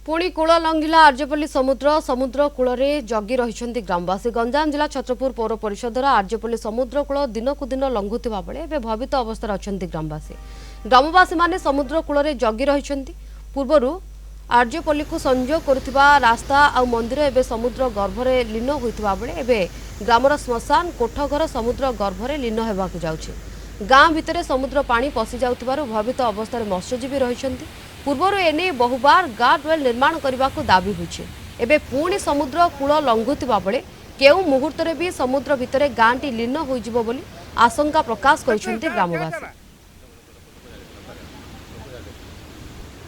पुणी कूल लंघिला आर्जेपल्ली समुद्र समुद्र कूल जगी रही ग्रामवासी। गंजाम जिला छत्रपुर पौर परिषदर आर्जेपल्ली समुद्र कूल दिनकू दिन लंघुवा बेले भयभीत अवस्था अच्छा ग्रामवासी। ग्रामवासी माने समुद्र कूल जगी रही पूर्वर आर्जेपल्ली को संजोग करुवा रास्ता आ मंदिर एवं समुद्र गर्भरे लीन होता बेले ग्रामर श्मशान कोठघर समुद्र गर्भरे लीन होगाक जाउछि। गाँ भितर समुद्र पानी पशि जाउथिबारु भयभीत अवस्था मत्स्यजीवी रही। पूर्वर एने बहुबार गार्ड वेल निर्माण करने को दाबी होइछि। एबे पुणी समुद्र कूल लंघुवा बेले केउ मुहूर्त भी समुद्र भितर गाँटी लीन होइजिबो बोली आशंका प्रकाश करिसेंति ग्रामवासी।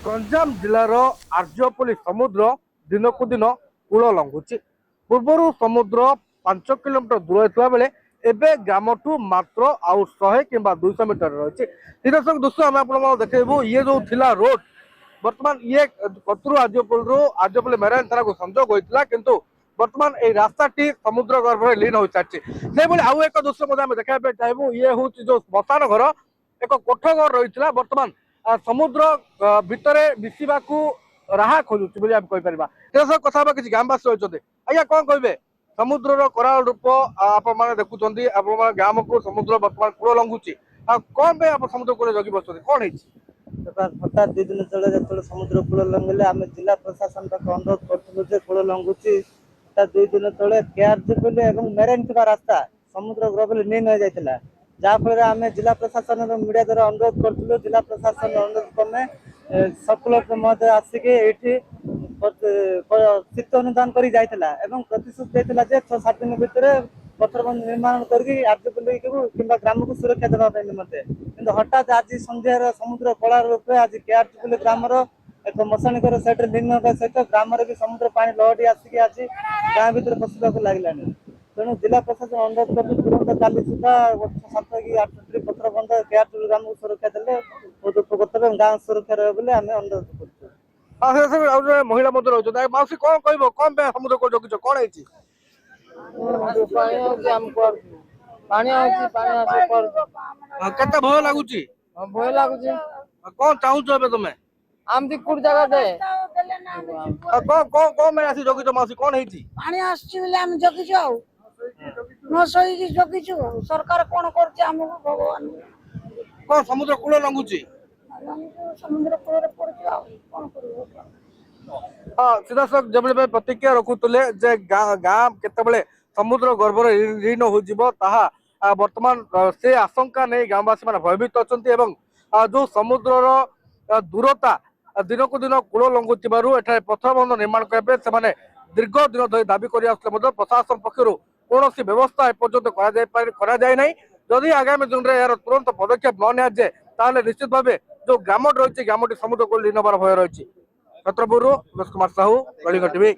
गंजाम जिलार आर्जेपल्ली समुद्र दिनकू दिन कूल लंघुची। पूर्वर समुद्र 5 किलोमीटर दूर होता बेले एबे ग्राम ठू मात्र आउ 100 किंबा 200 मीटर रही। दर्शक दृश्य आम आप देखू ये जो थिला रोड बर्तमान ये कतरू आर्जेपल्ली मेराइन थाना को संजोग होता किंतु बर्तमान ये रास्ताटी समुद्र गर्भ में लीन हो सारी। आउ एक दृश्य देखा चाहूँ ये हूँ जो श्मशान घर एक कोठ घर रही बर्तमान समुद्र भितर मिसवा राह खोजुची कहीपर। कथा किसी ग्रामवासी रही आज्ञा कौन कहे समुद्र कराल रूप आप देखुं ग्राम को समुद्र बर्तमान कूल लंघुची कौन आप समुद्र कूल जगि बस कौन है हठात 2 दिन तले जो समुद्र कूल लंघिले आम जिला प्रशासन तक अनुरोध करूँ कूल लंघुची। 2 दिन तले केआरजेपल्ली और मेराइन थी रास्ता समुद्र गर्भ लीन हो जाता जहाँफल आम जिला प्रशासन मीडिया द्वारा अनुरोध करूँ। जिला प्रशासन अनुरोध क्रमे सर्कुलर महोदय आसिक ये चित्त अनुदान कर प्रतिश्रुति देता 6-7 दिन भितर पथर बंध निर्माण करजेपल्ली कि ग्राम को सुरक्षा देवाई निमंते कि हठात आज सन्धार समुद्र कला रूपे आज केआरजेपल्ली ग्रामर एक मशाणीकर सैड लीन सहित ग्राम भी समुद्र पानी लहटी आसिक आज गाँ भर पशिवाक लगे। तेणु जिला प्रशासन अनुरोध कर तुरंत काली सुधा 7 कि 8 ट्रिप पथर बंध केआरजेपल्ली ग्राम को सुरक्षा देले बहुत उपकृत गाँ सुरक्षा रहे बोले आम अनुरोध कर। महिला रही मासी कौन कह कौन समुद्र को जगिच कौन है भय लगुच भय लगुच कौन चाहूँ तुम आमती कुड़ जगह दे कौन आसी जगिच मासी कौन है पानी आसछि बोले हम जगिछु आ न सही जगिछु सरकार कोन करछि हमको भगवान कौन समुद्र कूल लंघुची समुद्र कूल पड़छि आ कोन करियो। हाँ सीधा सख जब प्रतिक्रिया रखुले गाँ केतबले समुद्र गर्भ लीन हो बर्तमान से आशंका नहीं ग्रामवासी मैंने भयभीत अच्छा जो समुद्र दूरता दिनकू दिन कूल लंघुवर एठार पथर बंध निर्माण करने से दीर्घ दिन धरी दाबी कर प्रशासन पक्षर कौन व्यवस्था एपर्तन जदि आगामी दिन में यार तुरंत पदक्षेप न निजे निश्चित भाव जो ग्राम रही ग्रामटी समुद्र कूल लीन होवार भय रही। छत्रपुर कुमार साहू कलिंग टीवी।